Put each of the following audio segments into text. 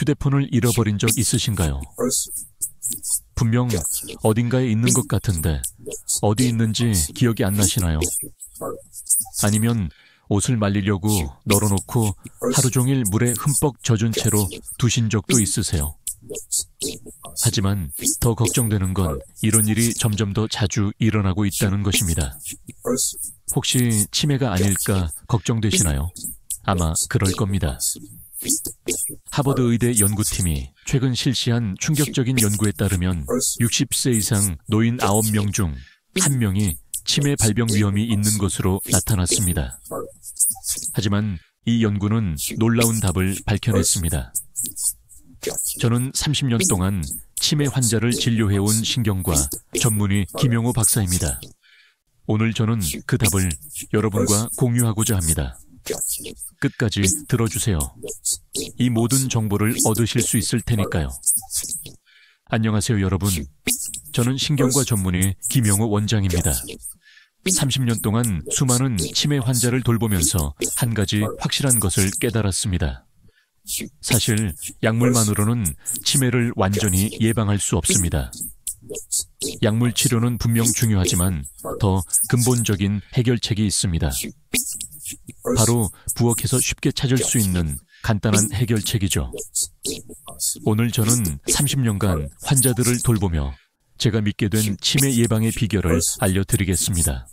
휴대폰을 잃어버린 적 있으신가요? 분명 어딘가에 있는 것 같은데 어디 있는지 기억이 안 나시나요? 아니면 옷을 말리려고 널어놓고 하루 종일 물에 흠뻑 젖은 채로 두신 적도 있으세요? 하지만 더 걱정되는 건 이런 일이 점점 더 자주 일어나고 있다는 것입니다. 혹시 치매가 아닐까 걱정되시나요? 아마 그럴 겁니다. 하버드 의대 연구팀이 최근 실시한 충격적인 연구에 따르면 60세 이상 노인 9명 중 1명이 치매 발병 위험이 있는 것으로 나타났습니다. 하지만 이 연구는 놀라운 답을 밝혀냈습니다. 저는 30년 동안 치매 환자를 진료해온 신경과 전문의 김용호 박사입니다. 오늘 저는 그 답을 여러분과 공유하고자 합니다. 끝까지 들어주세요. 이 모든 정보를 얻으실 수 있을 테니까요. 안녕하세요, 여러분. 저는 신경과 전문의 김용호 원장입니다. 30년 동안 수많은 치매 환자를 돌보면서 한 가지 확실한 것을 깨달았습니다. 사실 약물만으로는 치매를 완전히 예방할 수 없습니다. 약물 치료는 분명 중요하지만 더 근본적인 해결책이 있습니다. 바로 부엌에서 쉽게 찾을 수 있는 간단한 해결책이죠. 오늘 저는 30년간 환자들을 돌보며 제가 믿게 된 치매 예방의 비결을 알려드리겠습니다.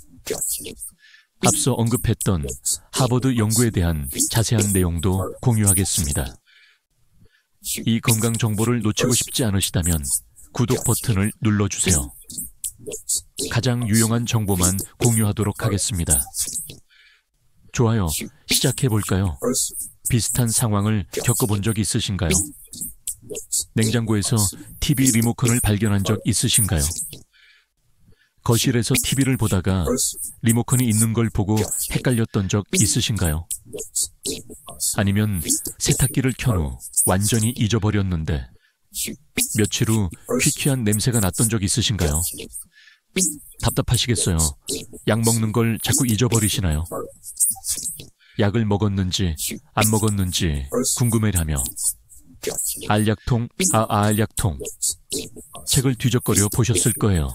앞서 언급했던 하버드 연구에 대한 자세한 내용도 공유하겠습니다. 이 건강 정보를 놓치고 싶지 않으시다면 구독 버튼을 눌러주세요. 가장 유용한 정보만 공유하도록 하겠습니다. 좋아요, 시작해볼까요? 비슷한 상황을 겪어본 적 있으신가요? 냉장고에서 TV 리모컨을 발견한 적 있으신가요? 거실에서 TV를 보다가 리모컨이 있는 걸 보고 헷갈렸던 적 있으신가요? 아니면 세탁기를 켠 후 완전히 잊어버렸는데 며칠 후 퀴퀴한 냄새가 났던 적 있으신가요? 답답하시겠어요. 약 먹는 걸 자꾸 잊어버리시나요? 약을 먹었는지 안 먹었는지 궁금해하며 알약통, 알약통 책을 뒤적거려 보셨을 거예요.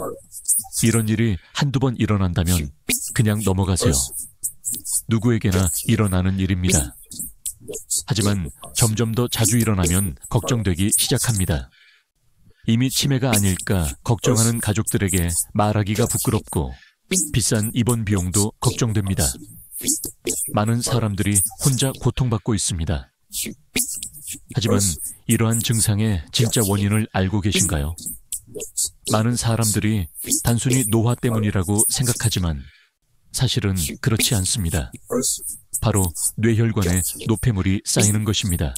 이런 일이 한두 번 일어난다면 그냥 넘어가세요. 누구에게나 일어나는 일입니다. 하지만 점점 더 자주 일어나면 걱정되기 시작합니다. 이미 치매가 아닐까 걱정하는 가족들에게 말하기가 부끄럽고 비싼 입원 비용도 걱정됩니다. 많은 사람들이 혼자 고통받고 있습니다. 하지만 이러한 증상의 진짜 원인을 알고 계신가요? 많은 사람들이 단순히 노화 때문이라고 생각하지만 사실은 그렇지 않습니다. 바로 뇌혈관에 노폐물이 쌓이는 것입니다.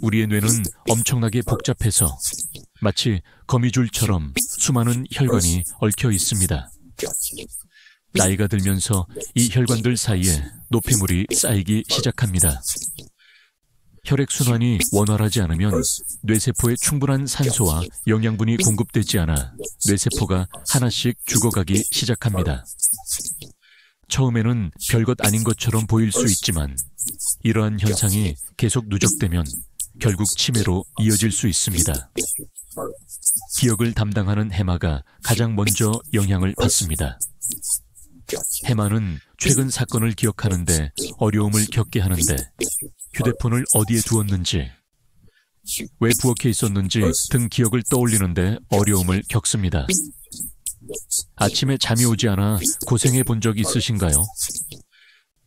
우리의 뇌는 엄청나게 복잡해서 마치 거미줄처럼 수많은 혈관이 얽혀 있습니다. 나이가 들면서 이 혈관들 사이에 노폐물이 쌓이기 시작합니다. 혈액순환이 원활하지 않으면 뇌세포에 충분한 산소와 영양분이 공급되지 않아 뇌세포가 하나씩 죽어가기 시작합니다. 처음에는 별것 아닌 것처럼 보일 수 있지만 이러한 현상이 계속 누적되면 결국 치매로 이어질 수 있습니다. 기억을 담당하는 해마가 가장 먼저 영향을 받습니다. 해마는 최근 사건을 기억하는데 어려움을 겪게 하는데 휴대폰을 어디에 두었는지, 왜 부엌에 있었는지 등 기억을 떠올리는데 어려움을 겪습니다. 아침에 잠이 오지 않아 고생해 본 적 있으신가요?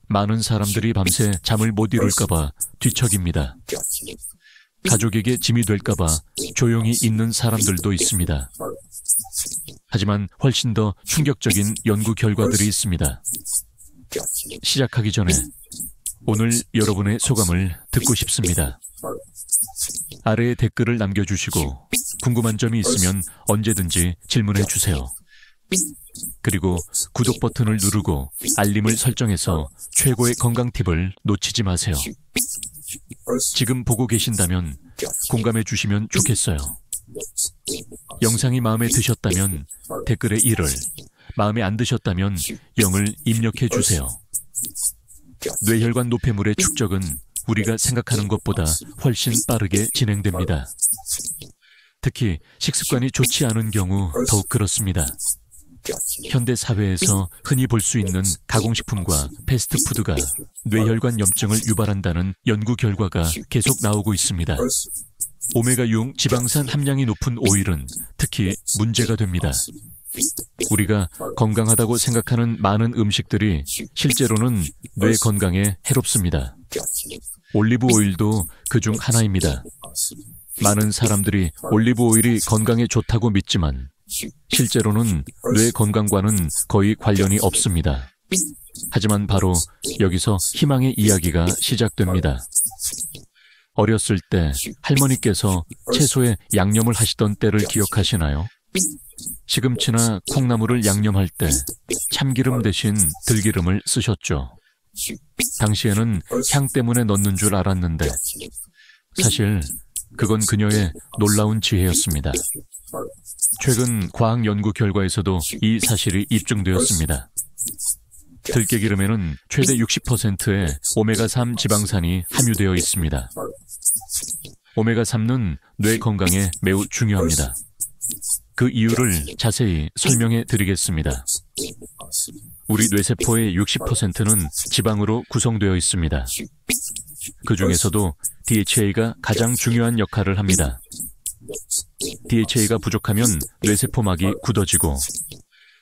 많은 사람들이 밤새 잠을 못 이룰까봐 뒤척입니다. 가족에게 짐이 될까봐 조용히 있는 사람들도 있습니다. 하지만 훨씬 더 충격적인 연구 결과들이 있습니다. 시작하기 전에 오늘 여러분의 소감을 듣고 싶습니다. 아래에 댓글을 남겨주시고 궁금한 점이 있으면 언제든지 질문해 주세요. 그리고 구독 버튼을 누르고 알림을 설정해서 최고의 건강 팁을 놓치지 마세요. 지금 보고 계신다면 공감해 주시면 좋겠어요. 영상이 마음에 드셨다면 댓글에 1을, 마음에 안 드셨다면 0을 입력해 주세요. 뇌혈관 노폐물의 축적은 우리가 생각하는 것보다 훨씬 빠르게 진행됩니다. 특히 식습관이 좋지 않은 경우 더욱 그렇습니다. 현대 사회에서 흔히 볼 수 있는 가공식품과 패스트푸드가 뇌혈관 염증을 유발한다는 연구 결과가 계속 나오고 있습니다. 오메가6 지방산 함량이 높은 오일은 특히 문제가 됩니다. 우리가 건강하다고 생각하는 많은 음식들이 실제로는 뇌 건강에 해롭습니다. 올리브 오일도 그중 하나입니다. 많은 사람들이 올리브 오일이 건강에 좋다고 믿지만 실제로는 뇌 건강과는 거의 관련이 없습니다. 하지만 바로 여기서 희망의 이야기가 시작됩니다. 어렸을 때 할머니께서 채소에 양념을 하시던 때를 기억하시나요? 시금치나 콩나물을 양념할 때 참기름 대신 들기름을 쓰셨죠. 당시에는 향 때문에 넣는 줄 알았는데 사실 그건 그녀의 놀라운 지혜였습니다. 최근 과학 연구 결과에서도 이 사실이 입증되었습니다. 들깨기름에는 최대 60%의 오메가3 지방산이 함유되어 있습니다. 오메가3는 뇌 건강에 매우 중요합니다. 그 이유를 자세히 설명해 드리겠습니다. 우리 뇌세포의 60%는 지방으로 구성되어 있습니다. 그 중에서도 DHA가 가장 중요한 역할을 합니다. DHA가 부족하면 뇌세포막이 굳어지고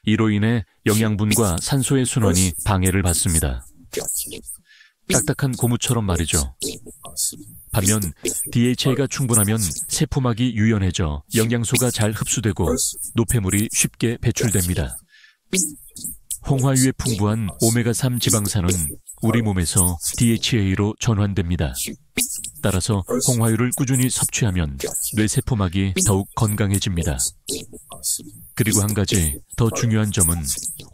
이로 인해 영양분과 산소의 순환이 방해를 받습니다. 딱딱한 고무처럼 말이죠. 반면 DHA가 충분하면 세포막이 유연해져 영양소가 잘 흡수되고 노폐물이 쉽게 배출됩니다. 홍화유에 풍부한 오메가3 지방산은 우리 몸에서 DHA로 전환됩니다. 따라서 홍화유를 꾸준히 섭취하면 뇌세포막이 더욱 건강해집니다. 그리고 한 가지 더 중요한 점은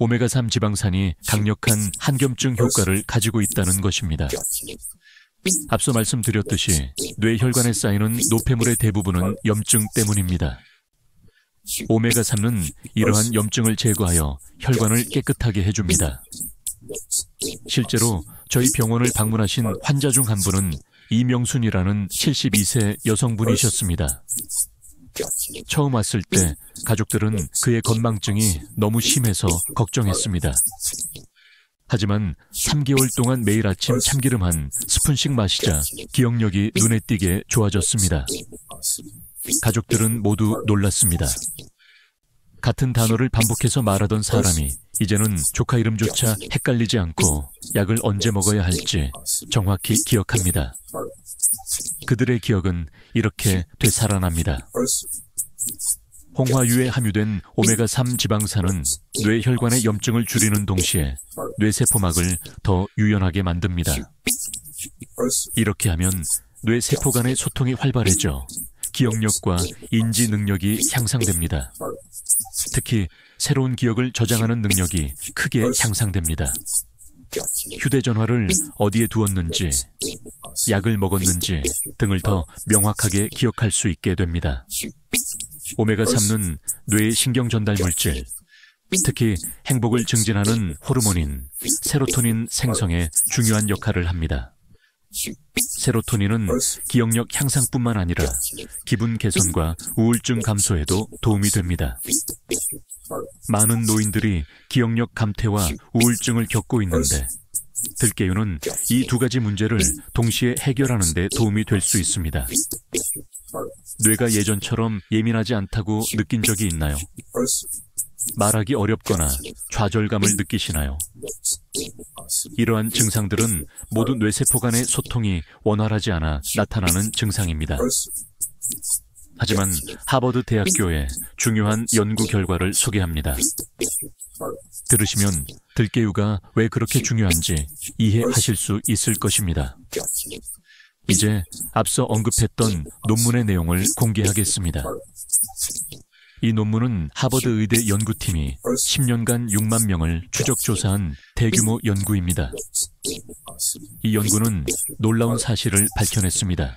오메가3 지방산이 강력한 항염증 효과를 가지고 있다는 것입니다. 앞서 말씀드렸듯이 뇌혈관에 쌓이는 노폐물의 대부분은 염증 때문입니다. 오메가3는 이러한 염증을 제거하여 혈관을 깨끗하게 해줍니다. 실제로 저희 병원을 방문하신 환자 중 한 분은 이명순이라는 72세 여성분이셨습니다. 처음 왔을 때 가족들은 그의 건망증이 너무 심해서 걱정했습니다. 하지만 3개월 동안 매일 아침 참기름 한 스푼씩 마시자 기억력이 눈에 띄게 좋아졌습니다. 가족들은 모두 놀랐습니다. 같은 단어를 반복해서 말하던 사람이 이제는 조카 이름조차 헷갈리지 않고 약을 언제 먹어야 할지 정확히 기억합니다. 그들의 기억은 이렇게 되살아납니다. 홍화유에 함유된 오메가3 지방산은 뇌혈관의 염증을 줄이는 동시에 뇌세포막을 더 유연하게 만듭니다. 이렇게 하면 뇌세포 간의 소통이 활발해져 기억력과 인지 능력이 향상됩니다. 특히 새로운 기억을 저장하는 능력이 크게 향상됩니다. 휴대전화를 어디에 두었는지, 약을 먹었는지 등을 더 명확하게 기억할 수 있게 됩니다. 오메가3는 뇌의 신경 전달 물질, 특히 행복을 증진하는 호르몬인 세로토닌 생성에 중요한 역할을 합니다. 세로토닌은 기억력 향상뿐만 아니라 기분 개선과 우울증 감소에도 도움이 됩니다. 많은 노인들이 기억력 감퇴와 우울증을 겪고 있는데 들깨유는 이 두 가지 문제를 동시에 해결하는 데 도움이 될 수 있습니다. 뇌가 예전처럼 예민하지 않다고 느낀 적이 있나요? 말하기 어렵거나 좌절감을 느끼시나요? 이러한 증상들은 모두 뇌세포 간의 소통이 원활하지 않아 나타나는 증상입니다. 하지만 하버드 대학교의 중요한 연구 결과를 소개합니다. 들으시면 들깨유가 왜 그렇게 중요한지 이해하실 수 있을 것입니다. 이제 앞서 언급했던 논문의 내용을 공개하겠습니다. 이 논문은 하버드 의대 연구팀이 10년간 6만 명을 추적 조사한 대규모 연구입니다. 이 연구는 놀라운 사실을 밝혀냈습니다.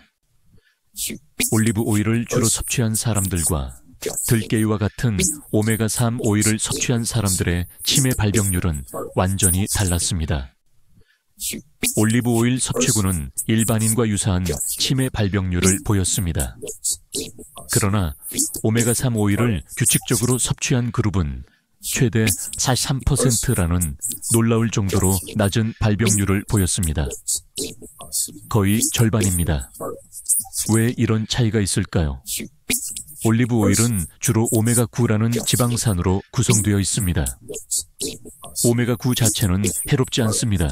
올리브 오일을 주로 섭취한 사람들과 들깨유와 같은 오메가3 오일을 섭취한 사람들의 치매 발병률은 완전히 달랐습니다. 올리브 오일 섭취군은 일반인과 유사한 치매 발병률을 보였습니다. 그러나 오메가3 오일을 규칙적으로 섭취한 그룹은 최대 43%라는 놀라울 정도로 낮은 발병률을 보였습니다. 거의 절반입니다. 왜 이런 차이가 있을까요? 올리브 오일은 주로 오메가9라는 지방산으로 구성되어 있습니다. 오메가9 자체는 해롭지 않습니다.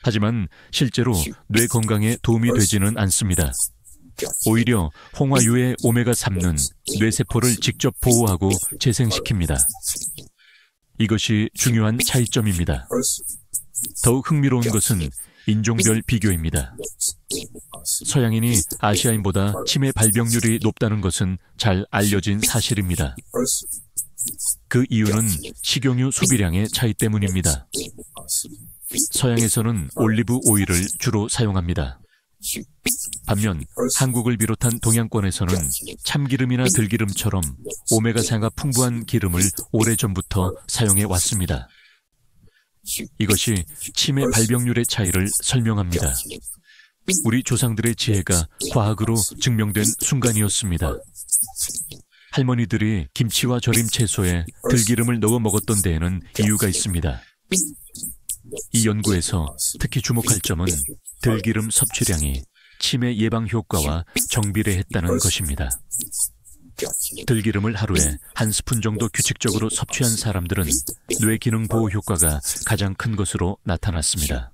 하지만 실제로 뇌 건강에 도움이 되지는 않습니다. 오히려 홍화유의 오메가3는 뇌세포를 직접 보호하고 재생시킵니다. 이것이 중요한 차이점입니다. 더욱 흥미로운 것은 인종별 비교입니다. 서양인이 아시아인보다 치매 발병률이 높다는 것은 잘 알려진 사실입니다. 그 이유는 식용유 소비량의 차이 때문입니다. 서양에서는 올리브 오일을 주로 사용합니다. 반면 한국을 비롯한 동양권에서는 참기름이나 들기름처럼 오메가3가 풍부한 기름을 오래전부터 사용해 왔습니다. 이것이 치매 발병률의 차이를 설명합니다. 우리 조상들의 지혜가 과학으로 증명된 순간이었습니다. 할머니들이 김치와 절임 채소에 들기름을 넣어 먹었던 데에는 이유가 있습니다. 이 연구에서 특히 주목할 점은 들기름 섭취량이 치매 예방 효과와 정비례했다는 것입니다. 들기름을 하루에 1스푼 정도 규칙적으로 섭취한 사람들은 뇌 기능 보호 효과가 가장 큰 것으로 나타났습니다.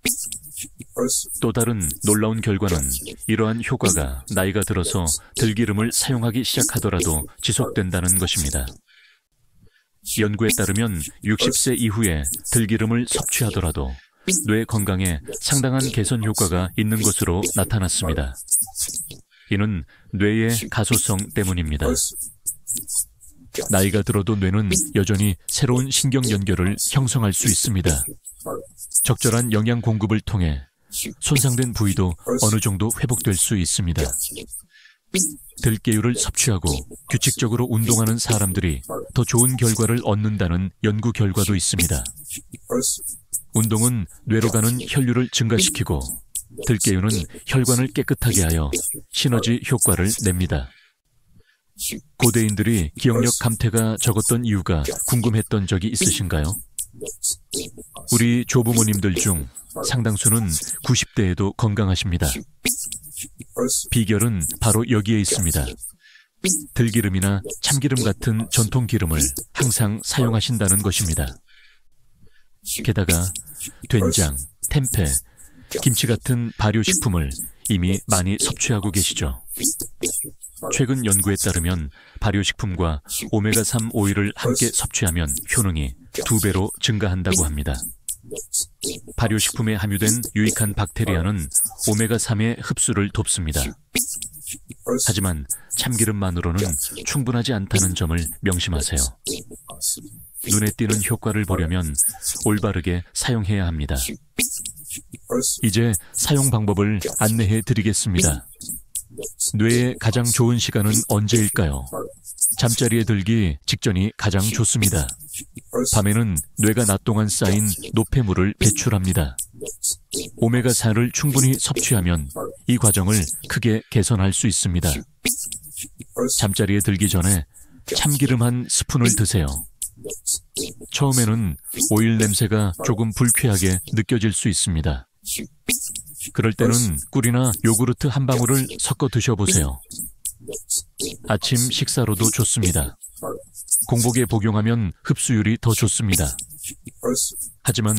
또 다른 놀라운 결과는 이러한 효과가 나이가 들어서 들기름을 사용하기 시작하더라도 지속된다는 것입니다. 연구에 따르면 60세 이후에 들기름을 섭취하더라도 뇌 건강에 상당한 개선 효과가 있는 것으로 나타났습니다. 이는 뇌의 가소성 때문입니다. 나이가 들어도 뇌는 여전히 새로운 신경 연결을 형성할 수 있습니다. 적절한 영양 공급을 통해 손상된 부위도 어느 정도 회복될 수 있습니다. 들깨유를 섭취하고 규칙적으로 운동하는 사람들이 더 좋은 결과를 얻는다는 연구 결과도 있습니다. 운동은 뇌로 가는 혈류를 증가시키고 들깨유는 혈관을 깨끗하게 하여 시너지 효과를 냅니다. 고대인들이 기억력 감퇴가 적었던 이유가 궁금했던 적이 있으신가요? 우리 조부모님들 중 상당수는 90대에도 건강하십니다. 비결은 바로 여기에 있습니다. 들기름이나 참기름 같은 전통 기름을 항상 사용하신다는 것입니다. 게다가 된장, 템페, 김치 같은 발효식품을 이미 많이 섭취하고 계시죠. 최근 연구에 따르면 발효식품과 오메가3 오일을 함께 섭취하면 효능이 2배로 증가한다고 합니다. 발효식품에 함유된 유익한 박테리아는 오메가3의 흡수를 돕습니다. 하지만 참기름만으로는 충분하지 않다는 점을 명심하세요. 눈에 띄는 효과를 보려면 올바르게 사용해야 합니다. 이제 사용 방법을 안내해 드리겠습니다. 뇌에 가장 좋은 시간은 언제일까요? 잠자리에 들기 직전이 가장 좋습니다. 밤에는 뇌가 낮 동안 쌓인 노폐물을 배출합니다. 오메가4를 충분히 섭취하면 이 과정을 크게 개선할 수 있습니다. 잠자리에 들기 전에 참기름 1스푼을 드세요. 처음에는 오일 냄새가 조금 불쾌하게 느껴질 수 있습니다. 그럴 때는 꿀이나 요구르트 한 방울을 섞어 드셔보세요. 아침 식사로도 좋습니다. 공복에 복용하면 흡수율이 더 좋습니다. 하지만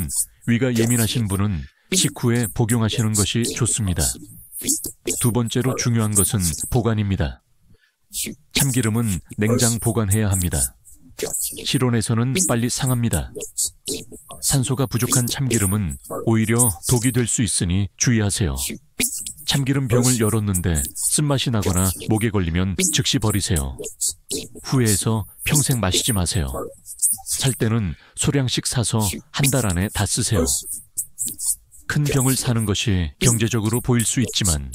위가 예민하신 분은 식후에 복용하시는 것이 좋습니다. 두 번째로 중요한 것은 보관입니다. 참기름은 냉장 보관해야 합니다. 실온에서는 빨리 상합니다. 산소가 부족한 참기름은 오히려 독이 될 수 있으니 주의하세요. 참기름 병을 열었는데 쓴맛이 나거나 목에 걸리면 즉시 버리세요. 후회해서 평생 마시지 마세요. 살 때는 소량씩 사서 한 달 안에 다 쓰세요. 큰 병을 사는 것이 경제적으로 보일 수 있지만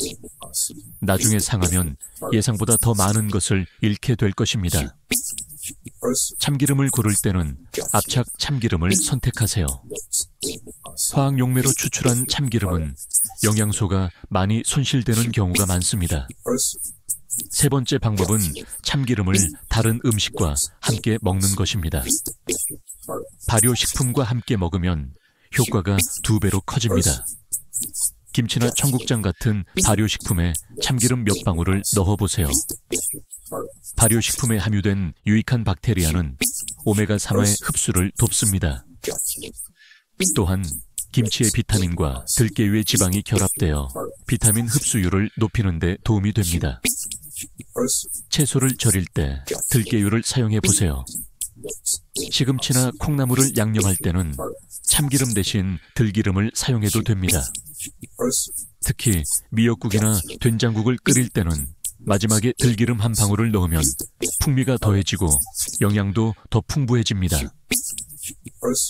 나중에 상하면 예상보다 더 많은 것을 잃게 될 것입니다. 참기름을 고를 때는 압착 참기름을 선택하세요. 화학용매로 추출한 참기름은 영양소가 많이 손실되는 경우가 많습니다. 세 번째 방법은 참기름을 다른 음식과 함께 먹는 것입니다. 발효식품과 함께 먹으면 효과가 2배로 커집니다. 김치나 청국장 같은 발효식품에 참기름 몇 방울을 넣어보세요. 발효식품에 함유된 유익한 박테리아는 오메가3의 흡수를 돕습니다. 또한 김치의 비타민과 들깨유의 지방이 결합되어 비타민 흡수율을 높이는 데 도움이 됩니다. 채소를 절일 때 들깨유를 사용해 보세요. 시금치나 콩나물을 양념할 때는 참기름 대신 들기름을 사용해도 됩니다. 특히 미역국이나 된장국을 끓일 때는 마지막에 들기름 한 방울을 넣으면 풍미가 더해지고 영양도 더 풍부해집니다.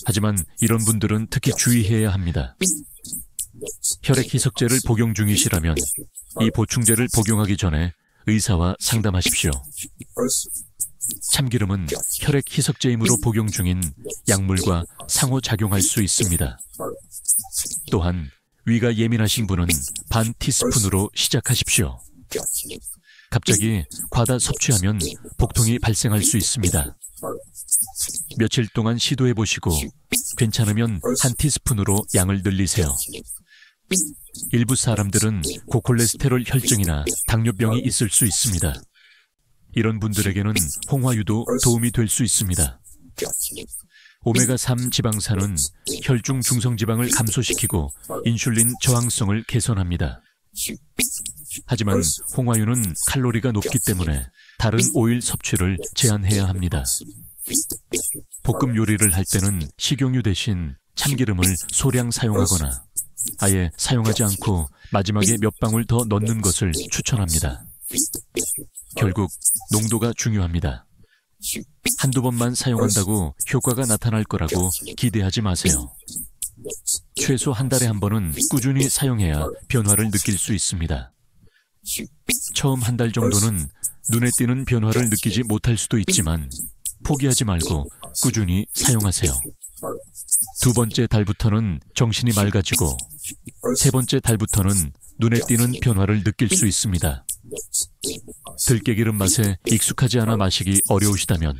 하지만 이런 분들은 특히 주의해야 합니다. 혈액 희석제를 복용 중이시라면 이 보충제를 복용하기 전에 의사와 상담하십시오. 참기름은 혈액 희석제이므로 복용 중인 약물과 상호작용할 수 있습니다. 또한 위가 예민하신 분은 반 티스푼으로 시작하십시오. 갑자기 과다 섭취하면 복통이 발생할 수 있습니다. 며칠 동안 시도해보시고 괜찮으면 한 티스푼으로 양을 늘리세요. 일부 사람들은 고콜레스테롤 혈증이나 당뇨병이 있을 수 있습니다. 이런 분들에게는 홍화유도 도움이 될 수 있습니다. 오메가3 지방산은 혈중 중성지방을 감소시키고 인슐린 저항성을 개선합니다. 하지만 홍화유는 칼로리가 높기 때문에 다른 오일 섭취를 제한해야 합니다. 볶음 요리를 할 때는 식용유 대신 참기름을 소량 사용하거나 아예 사용하지 않고 마지막에 몇 방울 더 넣는 것을 추천합니다. 결국 농도가 중요합니다. 한두 번만 사용한다고 효과가 나타날 거라고 기대하지 마세요. 최소 한 달에 한 번은 꾸준히 사용해야 변화를 느낄 수 있습니다. 처음 한 달 정도는 눈에 띄는 변화를 느끼지 못할 수도 있지만 포기하지 말고 꾸준히 사용하세요. 두 번째 달부터는 정신이 맑아지고 세 번째 달부터는 눈에 띄는 변화를 느낄 수 있습니다. 들깨기름 맛에 익숙하지 않아 마시기 어려우시다면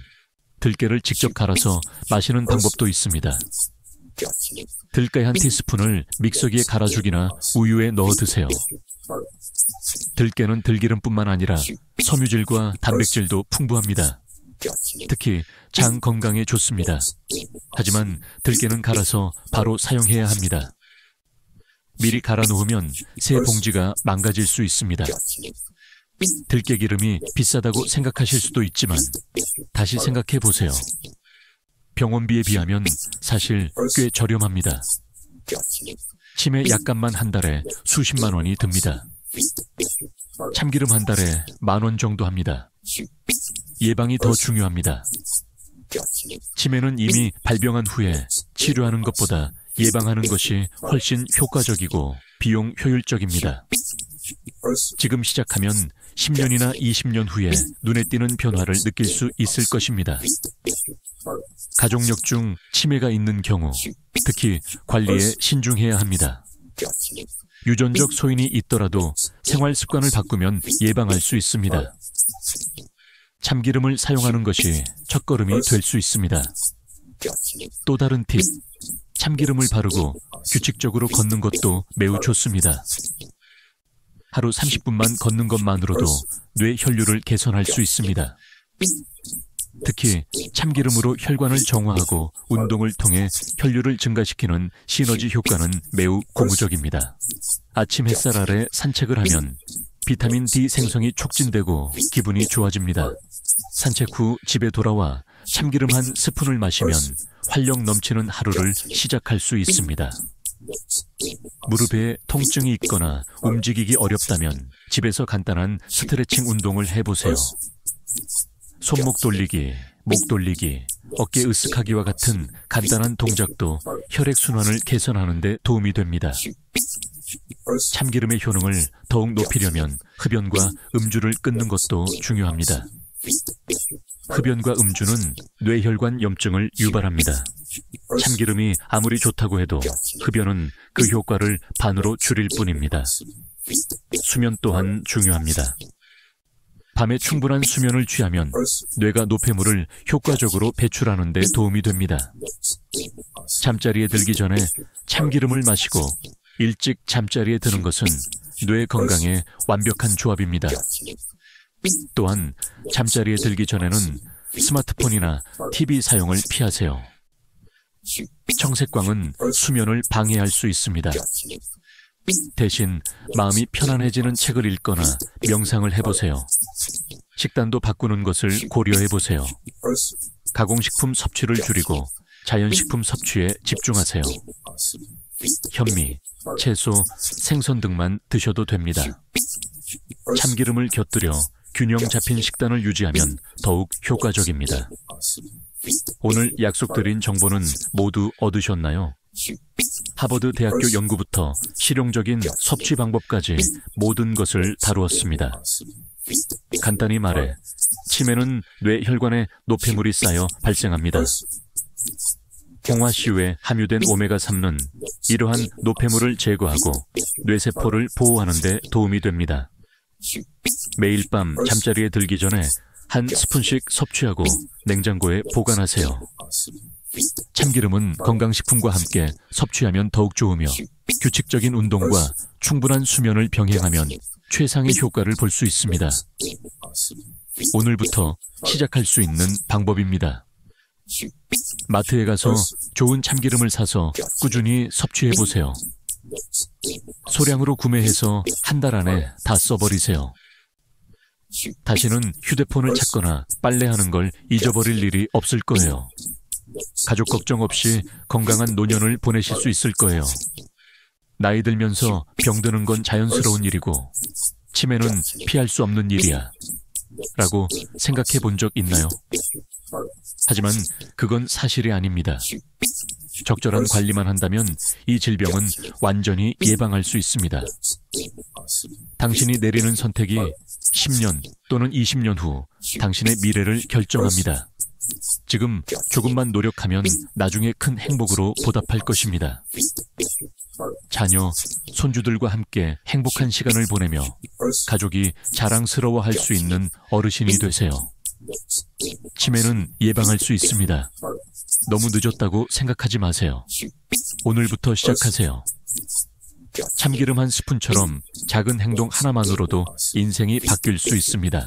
들깨를 직접 갈아서 마시는 방법도 있습니다. 들깨 한 티스푼을 믹서기에 갈아주기나 우유에 넣어 드세요. 들깨는 들기름뿐만 아니라 섬유질과 단백질도 풍부합니다. 특히 장 건강에 좋습니다. 하지만 들깨는 갈아서 바로 사용해야 합니다. 미리 갈아 놓으면 새 봉지가 망가질 수 있습니다. 들깨기름이 비싸다고 생각하실 수도 있지만 다시 생각해 보세요. 병원비에 비하면 사실 꽤 저렴합니다. 치매 약값만 한 달에 수십만 원이 듭니다. 참기름 한 달에 10,000원 정도 합니다. 예방이 더 중요합니다. 치매는 이미 발병한 후에 치료하는 것보다 예방하는 것이 훨씬 효과적이고 비용 효율적입니다. 지금 시작하면 10년이나 20년 후에 눈에 띄는 변화를 느낄 수 있을 것입니다. 가족력 중 치매가 있는 경우 특히 관리에 신중해야 합니다. 유전적 소인이 있더라도 생활 습관을 바꾸면 예방할 수 있습니다. 참기름을 사용하는 것이 첫걸음이 될 수 있습니다. 또 다른 팁, 참기름을 바르고 규칙적으로 걷는 것도 매우 좋습니다. 하루 30분만 걷는 것만으로도 뇌 혈류를 개선할 수 있습니다. 특히 참기름으로 혈관을 정화하고 운동을 통해 혈류를 증가시키는 시너지 효과는 매우 고무적입니다. 아침 햇살 아래 산책을 하면 비타민 D 생성이 촉진되고 기분이 좋아집니다. 산책 후 집에 돌아와 참기름 한 스푼을 마시면 활력 넘치는 하루를 시작할 수 있습니다. 무릎에 통증이 있거나 움직이기 어렵다면 집에서 간단한 스트레칭 운동을 해보세요. 손목 돌리기, 목 돌리기, 어깨 으쓱하기와 같은 간단한 동작도 혈액순환을 개선하는 데 도움이 됩니다. 참기름의 효능을 더욱 높이려면 흡연과 음주를 끊는 것도 중요합니다. 흡연과 음주는 뇌혈관 염증을 유발합니다. 참기름이 아무리 좋다고 해도 흡연은 그 효과를 반으로 줄일 뿐입니다. 수면 또한 중요합니다. 밤에 충분한 수면을 취하면 뇌가 노폐물을 효과적으로 배출하는 데 도움이 됩니다. 잠자리에 들기 전에 참기름을 마시고 일찍 잠자리에 드는 것은 뇌 건강에 완벽한 조합입니다. 또한 잠자리에 들기 전에는 스마트폰이나 TV 사용을 피하세요. 청색광은 수면을 방해할 수 있습니다. 대신 마음이 편안해지는 책을 읽거나 명상을 해보세요. 식단도 바꾸는 것을 고려해보세요. 가공식품 섭취를 줄이고 자연식품 섭취에 집중하세요. 현미, 채소, 생선 등만 드셔도 됩니다. 참기름을 곁들여 균형 잡힌 식단을 유지하면 더욱 효과적입니다. 오늘 약속드린 정보는 모두 얻으셨나요? 하버드 대학교 연구부터 실용적인 섭취 방법까지 모든 것을 다루었습니다. 간단히 말해, 치매는 뇌 혈관에 노폐물이 쌓여 발생합니다. 홍화씨유에 함유된 오메가3는 이러한 노폐물을 제거하고 뇌세포를 보호하는 데 도움이 됩니다. 매일 밤 잠자리에 들기 전에 한 스푼씩 섭취하고 냉장고에 보관하세요. 참기름은 건강식품과 함께 섭취하면 더욱 좋으며 규칙적인 운동과 충분한 수면을 병행하면 최상의 효과를 볼 수 있습니다. 오늘부터 시작할 수 있는 방법입니다. 마트에 가서 좋은 참기름을 사서 꾸준히 섭취해보세요. 소량으로 구매해서 한 달 안에 다 써버리세요. 다시는 휴대폰을 찾거나 빨래하는 걸 잊어버릴 일이 없을 거예요. 가족 걱정 없이 건강한 노년을 보내실 수 있을 거예요. 나이 들면서 병드는 건 자연스러운 일이고 치매는 피할 수 없는 일이야 라고 생각해 본 적 있나요? 하지만 그건 사실이 아닙니다. 적절한 관리만 한다면 이 질병은 완전히 예방할 수 있습니다. 당신이 내리는 선택이 10년 또는 20년 후 당신의 미래를 결정합니다. 지금 조금만 노력하면 나중에 큰 행복으로 보답할 것입니다. 자녀, 손주들과 함께 행복한 시간을 보내며 가족이 자랑스러워할 수 있는 어르신이 되세요. 치매는 예방할 수 있습니다. 너무 늦었다고 생각하지 마세요. 오늘부터 시작하세요. 참기름 한 스푼처럼 작은 행동 하나만으로도 인생이 바뀔 수 있습니다.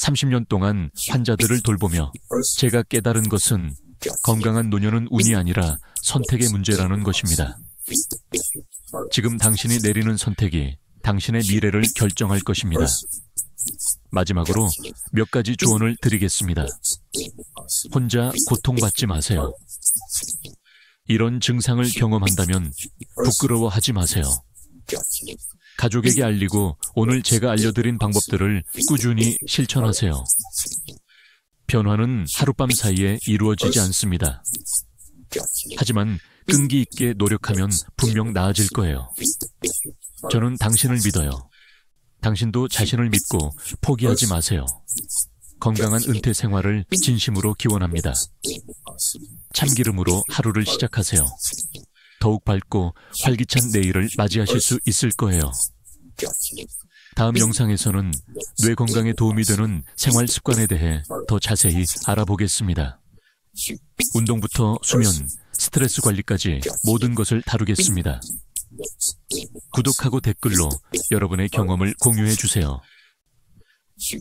30년 동안 환자들을 돌보며 제가 깨달은 것은 건강한 노년은 운이 아니라 선택의 문제라는 것입니다. 지금 당신이 내리는 선택이 당신의 미래를 결정할 것입니다. 마지막으로 몇 가지 조언을 드리겠습니다. 혼자 고통받지 마세요. 이런 증상을 경험한다면 부끄러워하지 마세요. 가족에게 알리고 오늘 제가 알려드린 방법들을 꾸준히 실천하세요. 변화는 하룻밤 사이에 이루어지지 않습니다. 하지만 끈기 있게 노력하면 분명 나아질 거예요. 저는 당신을 믿어요. 당신도 자신을 믿고 포기하지 마세요. 건강한 은퇴 생활을 진심으로 기원합니다. 참기름으로 하루를 시작하세요. 더욱 밝고 활기찬 내일을 맞이하실 수 있을 거예요. 다음 영상에서는 뇌 건강에 도움이 되는 생활 습관에 대해 더 자세히 알아보겠습니다. 운동부터 수면, 스트레스 관리까지 모든 것을 다루겠습니다. 구독하고 댓글로 여러분의 경험을 공유해 주세요.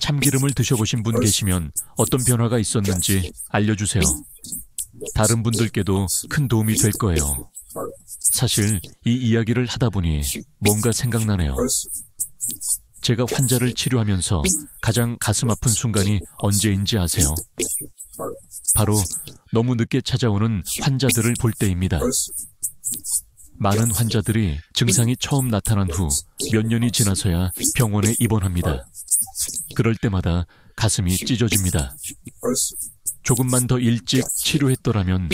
참기름을 드셔보신 분 계시면 어떤 변화가 있었는지 알려주세요. 다른 분들께도 큰 도움이 될 거예요. 사실 이 이야기를 하다 보니 뭔가 생각나네요. 제가 환자를 치료하면서 가장 가슴 아픈 순간이 언제인지 아세요? 바로 너무 늦게 찾아오는 환자들을 볼 때입니다. 많은 환자들이 증상이 처음 나타난 후 몇 년이 지나서야 병원에 입원합니다. 그럴 때마다 가슴이 찢어집니다. 조금만 더 일찍 치료했더라면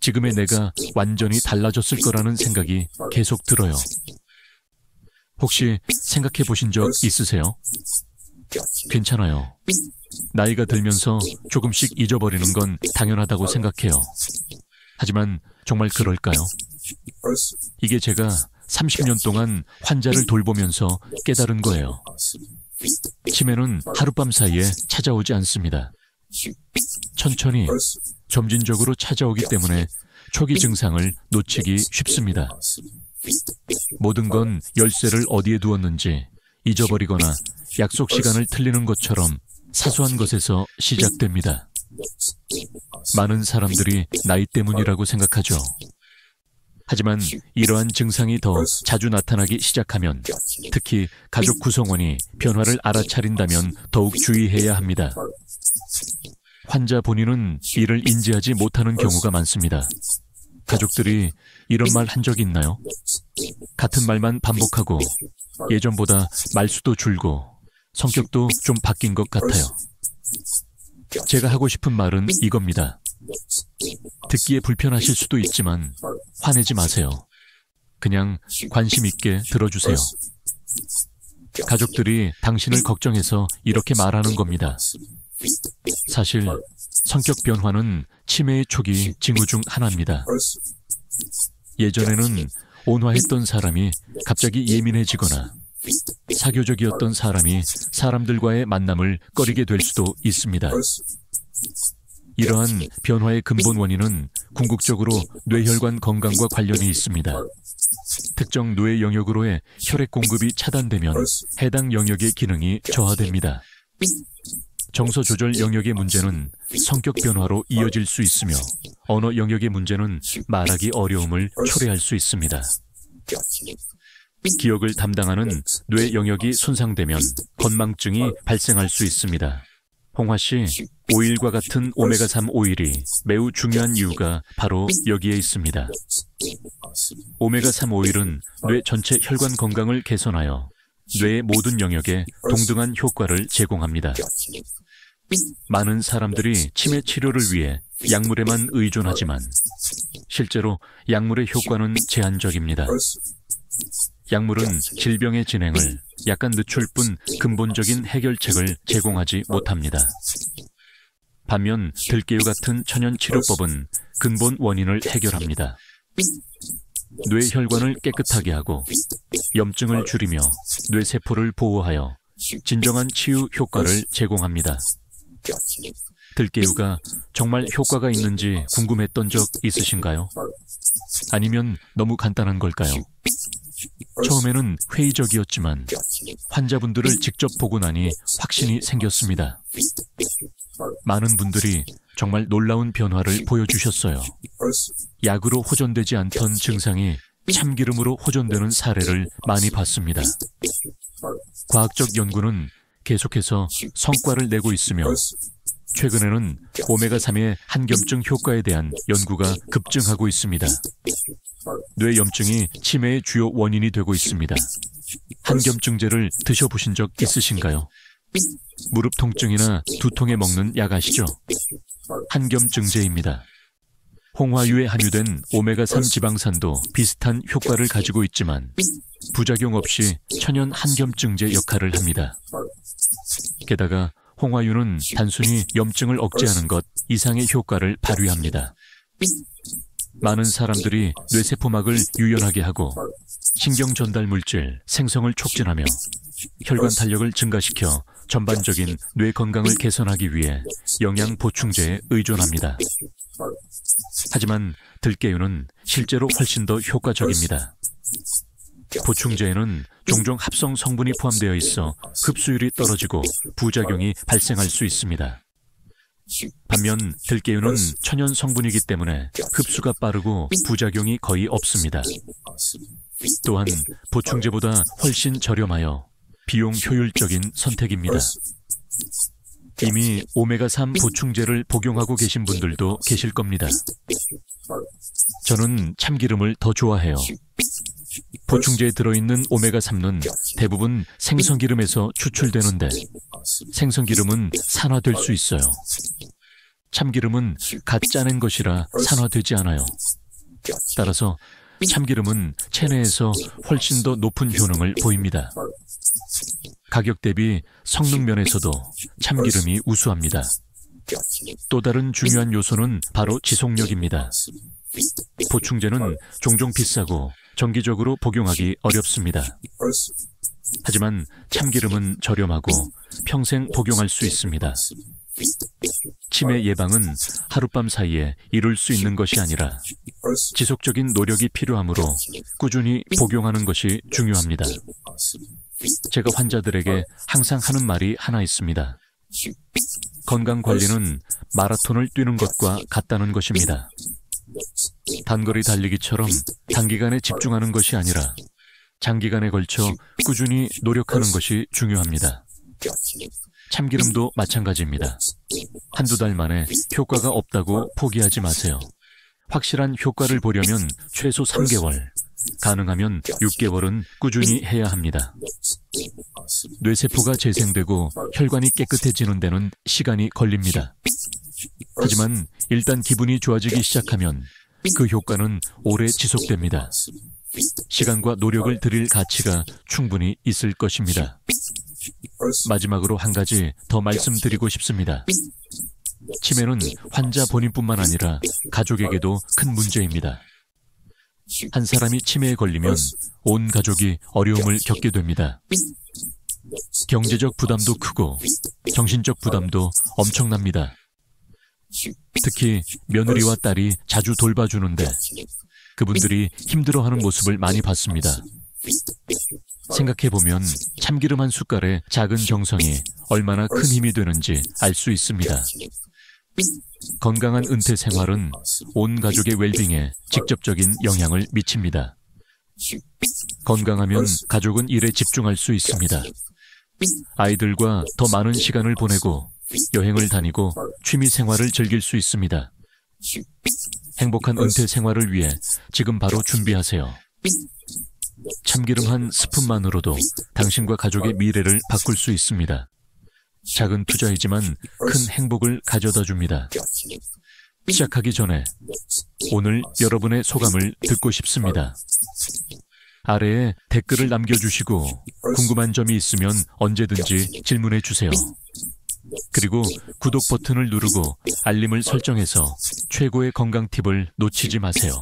지금의 내가 완전히 달라졌을 거라는 생각이 계속 들어요. 혹시 생각해 보신 적 있으세요? 괜찮아요. 나이가 들면서 조금씩 잊어버리는 건 당연하다고 생각해요. 하지만 정말 그럴까요? 이게 제가 30년 동안 환자를 돌보면서 깨달은 거예요. 치매는 하룻밤 사이에 찾아오지 않습니다. 천천히, 점진적으로 찾아오기 때문에 초기 증상을 놓치기 쉽습니다. 모든 건 열쇠를 어디에 두었는지 잊어버리거나 약속 시간을 틀리는 것처럼 사소한 것에서 시작됩니다. 많은 사람들이 나이 때문이라고 생각하죠. 하지만 이러한 증상이 더 자주 나타나기 시작하면, 특히 가족 구성원이 변화를 알아차린다면 더욱 주의해야 합니다. 환자 본인은 이를 인지하지 못하는 경우가 많습니다. 가족들이 이런 말 한 적 있나요? 같은 말만 반복하고 예전보다 말수도 줄고 성격도 좀 바뀐 것 같아요. 제가 하고 싶은 말은 이겁니다. 듣기에 불편하실 수도 있지만 화내지 마세요. 그냥 관심 있게 들어주세요. 가족들이 당신을 걱정해서 이렇게 말하는 겁니다. 사실 성격 변화는 치매의 초기 징후 중 하나입니다. 예전에는 온화했던 사람이 갑자기 예민해지거나 사교적이었던 사람이 사람들과의 만남을 꺼리게 될 수도 있습니다. 이러한 변화의 근본 원인은 궁극적으로 뇌혈관 건강과 관련이 있습니다. 특정 뇌 영역으로의 혈액 공급이 차단되면 해당 영역의 기능이 저하됩니다. 정서 조절 영역의 문제는 성격 변화로 이어질 수 있으며, 언어 영역의 문제는 말하기 어려움을 초래할 수 있습니다. 기억을 담당하는 뇌 영역이 손상되면 건망증이 발생할 수 있습니다. 홍화 씨, 오일과 같은 오메가3 오일이 매우 중요한 이유가 바로 여기에 있습니다. 오메가3 오일은 뇌 전체 혈관 건강을 개선하여 뇌의 모든 영역에 동등한 효과를 제공합니다. 많은 사람들이 치매 치료를 위해 약물에만 의존하지만 실제로 약물의 효과는 제한적입니다. 약물은 질병의 진행을 약간 늦출 뿐 근본적인 해결책을 제공하지 못합니다. 반면 들깨유 같은 천연 치료법은 근본 원인을 해결합니다. 뇌혈관을 깨끗하게 하고 염증을 줄이며 뇌세포를 보호하여 진정한 치유 효과를 제공합니다. 들깨유가 정말 효과가 있는지 궁금했던 적 있으신가요? 아니면 너무 간단한 걸까요? 처음에는 회의적이었지만 환자분들을 직접 보고 나니 확신이 생겼습니다. 많은 분들이 정말 놀라운 변화를 보여주셨어요. 약으로 호전되지 않던 증상이 참기름으로 호전되는 사례를 많이 봤습니다. 과학적 연구는 계속해서 성과를 내고 있으며 최근에는 오메가3의 한겸증 효과에 대한 연구가 급증하고 있습니다. 뇌염증이 치매의 주요 원인이 되고 있습니다. 한겸증제를 드셔보신 적 있으신가요? 무릎 통증이나 두통에 먹는 약 아시죠? 한겸증제입니다. 홍화유에 함유된 오메가3 지방산도 비슷한 효과를 가지고 있지만 부작용 없이 천연 한겸증제 역할을 합니다. 게다가 홍화유는 단순히 염증을 억제하는 것 이상의 효과를 발휘합니다. 많은 사람들이 뇌세포막을 유연하게 하고 신경 전달 물질 생성을 촉진하며 혈관 탄력을 증가시켜 전반적인 뇌 건강을 개선하기 위해 영양 보충제에 의존합니다. 하지만 들깨유는 실제로 훨씬 더 효과적입니다. 보충제에는 종종 합성 성분이 포함되어 있어 흡수율이 떨어지고 부작용이 발생할 수 있습니다. 반면 들깨유는 천연 성분이기 때문에 흡수가 빠르고 부작용이 거의 없습니다. 또한 보충제보다 훨씬 저렴하여 비용 효율적인 선택입니다. 이미 오메가3 보충제를 복용하고 계신 분들도 계실 겁니다. 저는 참기름을 더 좋아해요. 보충제에 들어있는 오메가3는 대부분 생선기름에서 추출되는데 생선기름은 산화될 수 있어요. 참기름은 갓 짜낸 것이라 산화되지 않아요. 따라서 참기름은 체내에서 훨씬 더 높은 효능을 보입니다. 가격 대비 성능 면에서도 참기름이 우수합니다. 또 다른 중요한 요소는 바로 지속력입니다. 보충제는 종종 비싸고 정기적으로 복용하기 어렵습니다. 하지만 참기름은 저렴하고 평생 복용할 수 있습니다. 치매 예방은 하룻밤 사이에 이룰 수 있는 것이 아니라 지속적인 노력이 필요하므로 꾸준히 복용하는 것이 중요합니다. 제가 환자들에게 항상 하는 말이 하나 있습니다. 건강관리는 마라톤을 뛰는 것과 같다는 것입니다. 단거리 달리기처럼 단기간에 집중하는 것이 아니라 장기간에 걸쳐 꾸준히 노력하는 것이 중요합니다. 참기름도 마찬가지입니다. 한두 달 만에 효과가 없다고 포기하지 마세요. 확실한 효과를 보려면 최소 3개월, 가능하면 6개월은 꾸준히 해야 합니다. 뇌세포가 재생되고 혈관이 깨끗해지는 데는 시간이 걸립니다. 하지만 일단 기분이 좋아지기 시작하면 그 효과는 오래 지속됩니다. 시간과 노력을 들일 가치가 충분히 있을 것입니다. 마지막으로 한 가지 더 말씀드리고 싶습니다. 치매는 환자 본인뿐만 아니라 가족에게도 큰 문제입니다. 한 사람이 치매에 걸리면 온 가족이 어려움을 겪게 됩니다. 경제적 부담도 크고 정신적 부담도 엄청납니다. 특히 며느리와 딸이 자주 돌봐주는데 그분들이 힘들어하는 모습을 많이 봤습니다. 생각해보면 참기름 한 숟갈의 작은 정성이 얼마나 큰 힘이 되는지 알 수 있습니다. 건강한 은퇴 생활은 온 가족의 웰빙에 직접적인 영향을 미칩니다. 건강하면 가족은 일에 집중할 수 있습니다. 아이들과 더 많은 시간을 보내고 여행을 다니고 취미 생활을 즐길 수 있습니다. 행복한 은퇴 생활을 위해 지금 바로 준비하세요. 참기름 한 스푼만으로도 당신과 가족의 미래를 바꿀 수 있습니다. 작은 투자이지만 큰 행복을 가져다 줍니다. 시작하기 전에 오늘 여러분의 소감을 듣고 싶습니다. 아래에 댓글을 남겨주시고 궁금한 점이 있으면 언제든지 질문해 주세요. 그리고 구독 버튼을 누르고 알림을 설정해서 최고의 건강 팁을 놓치지 마세요.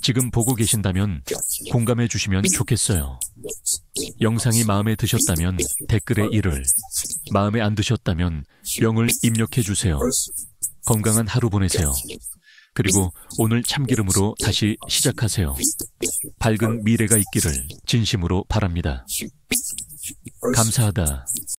지금 보고 계신다면 공감해 주시면 좋겠어요. 영상이 마음에 드셨다면 댓글에 1을, 마음에 안 드셨다면 0을 입력해 주세요. 건강한 하루 보내세요. 그리고 오늘 참기름으로 다시 시작하세요. 밝은 미래가 있기를 진심으로 바랍니다. 감사하다.